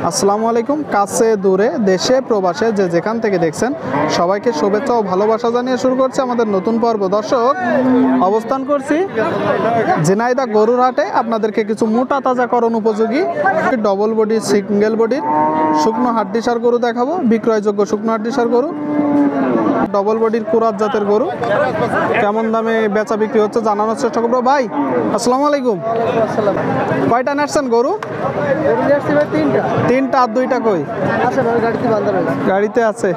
আসসালামু আলাইকুম। কাছে দূরে দেশে প্রবাসে যে যেখান থেকে দেখছেন সবাইকে শুভেচ্ছা ও ভালোবাসা জানিয়ে শুরু করছে আমাদের নতুন পর্ব। দর্শক, অবস্থান করছি ঝিনাইদহ গরুর হাটে। আপনাদেরকে কিছু মোটা তাজাকরণ উপযোগী ডবল বডি সিঙ্গেল বডির শুকনো হাড্ডিসার গরু দেখাবো। বিক্রয়যোগ্য শুকনো হাড্ডিসার গরু, ডবল বডির কুরাত জাতের গরু কেমন দামে বেচা বিক্রি হচ্ছে জানানোর চেষ্টা করবো। ভাই আসসালামু আলাইকুম, কয়টা নাচছেন গরু? তিনটা। আর দুইটা কই? গাড়িতে আছে।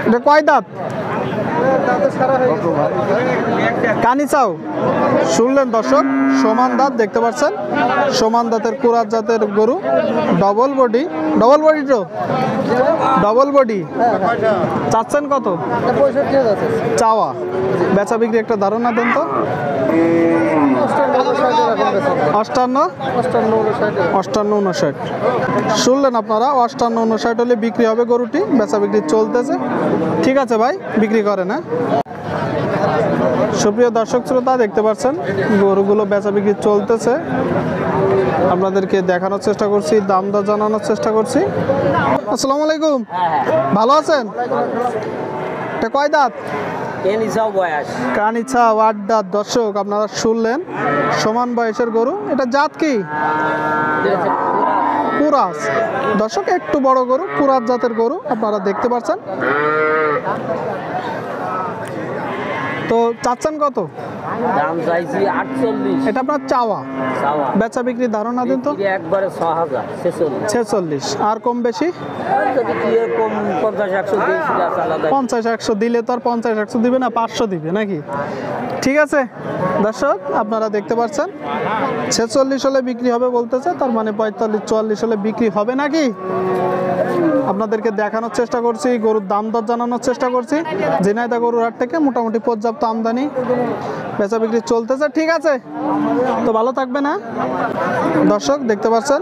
এটা কয় দাঁত? কানি চাও শুনলেন দর্শক, সমান দাঁত দেখতে পাচ্ছেন, সমান দাঁতের কুরাত জাতের গরু, ডবল বডি। ডবল বডি তো ডবল বডি চাচ্ছেন কত? চাওয়া বেচা বিক্রি একটা ধারণা দেন তো। 58 শুনলেন আপনারা, 58 হলে বিক্রি হবে গরুটি। বেচা বিক্রি চলতেছে। ঠিক আছে ভাই, বিক্রি করেন। হ্যাঁ, সুপ্রিয় দর্শক শ্রোতা দেখতে পাচ্ছেন গরুগুলো বেচা বিক্রি চলতেছে। আপনাদেরকে দেখানোর চেষ্টা করছি, দাম দর জানানোর চেষ্টা করছি। আসসালামু আলাইকুম, ভালো আছেন? এটা কয় দাঁত? কানিছা 8 দাঁত। দর্শক আপনারা শুনলেন, সমান বয়সের গরু। এটা জাত কি? কুরাস। দর্শক একটু বড় গরু, কুরাস জাতের গরু আপনারা দেখতে পাচ্ছেন। তো চাচ্ছেন কত? দাম চাইছি 48। এটা আপনার চাওয়া। বেচা বিক্রি ধারণা দিন তো। একবারে 6000 46। আর কম বেশি? যদি কি কম 50-100 দিয়েছিল আলাদা। 50-100 দিলে তো আর 50-100 দিবে না, 500 দিবে নাকি? ঠিক আছে দর্শক, আপনারা দেখতে পাচ্ছেন 46 হলে বিক্রি হবে বলতেছে, তার মানে 45-44 হলে বিক্রি হবে নাকি? আপনাদেরকে দেখানোর চেষ্টা করছি, গরুর দাম দর জানানোর চেষ্টা করছি। ঝিনাইদহ গরুর হাট থেকে মোটামুটি পর্যাপ্ত আমদানি, বেচা বিক্রি চলতেছে। ঠিক আছে, তো ভালো থাকবে না দর্শক। দেখতে পাচ্ছেন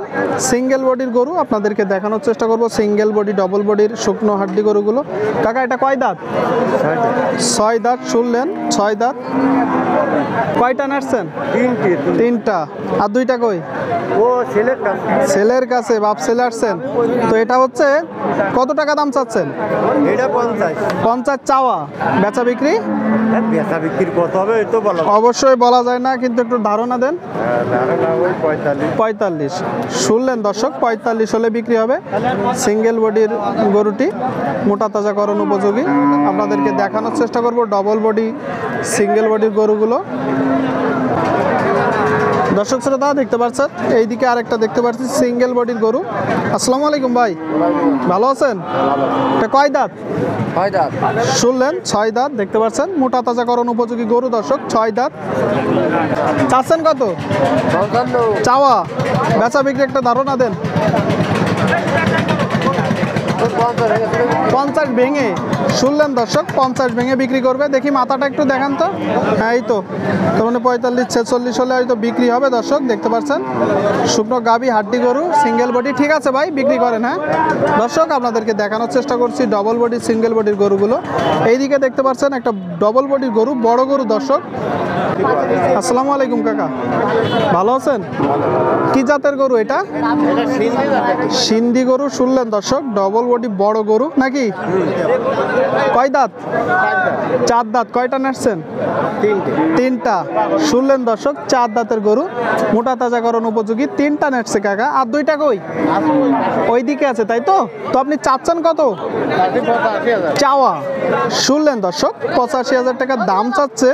সিঙ্গেল বডির গরু, আপনাদেরকে দেখানোর চেষ্টা করব। সিঙ্গেল বডি ডবল বডির শুকনো হাড্ডি গরুগুলো। কাকা এটা কয় দাঁত? 6 দাঁত। শুনলেন, 6 দাঁত। কয়টা নাচছেন? তিনটা। আর দুইটা কই? ছেলের কাছে। বাপ ছেলে আসছেন। তো এটা হচ্ছে কত টাকা দাম চাচ্ছেন? 50 চাওয়া। বেচা বিক্রি অবশ্যই বলা যায় না, কিন্তু একটু ধারণা দেন। 45। শুনলেন দর্শক, 45 হলে বিক্রি হবে সিঙ্গেল বডির গরুটি, মোটা তাজাকরণ উপযোগী। আপনাদেরকে দেখানোর চেষ্টা করব ডবল বডি সিঙ্গেল বডির গরুগুলো। দর্শক শ্রোতা দেখতে পাচ্ছেন, এইদিকে আরেকটা দেখতে পাচ্ছি সিঙ্গেল বডির গরু। আসসালামু আলাইকুম ভাই, ভালো আছেন? এটা কয় দাঁত? 6 দাঁত। শুনলেন, 6 দাঁত দেখতে পাচ্ছেন, মোটা তাজাকরণ উপযোগী গরু। দর্শক 6 দাঁত। চাচ্ছেন কত? চাওয়া। বেচা বিক্রি একটা ধারণা দেন। 50 ভেঙে। শুনলেন দর্শক, 50 ভেঙে বিক্রি করবে। দেখি মাথাটা একটু দেখান তো। হ্যাঁ, এই তো, তার মানে 45-46 হলে হয়তো বিক্রি হবে। দর্শক দেখতে পাচ্ছেন শুকনো গাবি হাড্ডি গরু, সিঙ্গেল বডি। ঠিক আছে ভাই, বিক্রি করেন। হ্যাঁ দর্শক, আপনাদেরকে দেখানোর চেষ্টা করছি ডবল বডি সিঙ্গেল বডির গরুগুলো। এইদিকে দেখতে পাচ্ছেন একটা ডবল বডির গরু, বড় গরু। দর্শক আসসালামু আলাইকুম কাকা, ভালো আছেন? কি জাতের গরু এটা? সিন্ধি গরু। শুনলেন দর্শক, ডবল বডি বড় গরু নাকি? কয় দাঁত? 4 দাঁত। কয়টা নাচছেন? তিনটা। শুনলেন দর্শক, 4 দাঁতের গরু, মোটা তাজাকরণ উপযোগী। 3টা নাচছে কাকা। আর দুইটা কই? ওইদিকে আছে, তাই তো? তো আপনি চাচ্ছেন কত? চাওয়া। শুনলেন দর্শক, 85,000 টাকা দাম চাচ্ছে।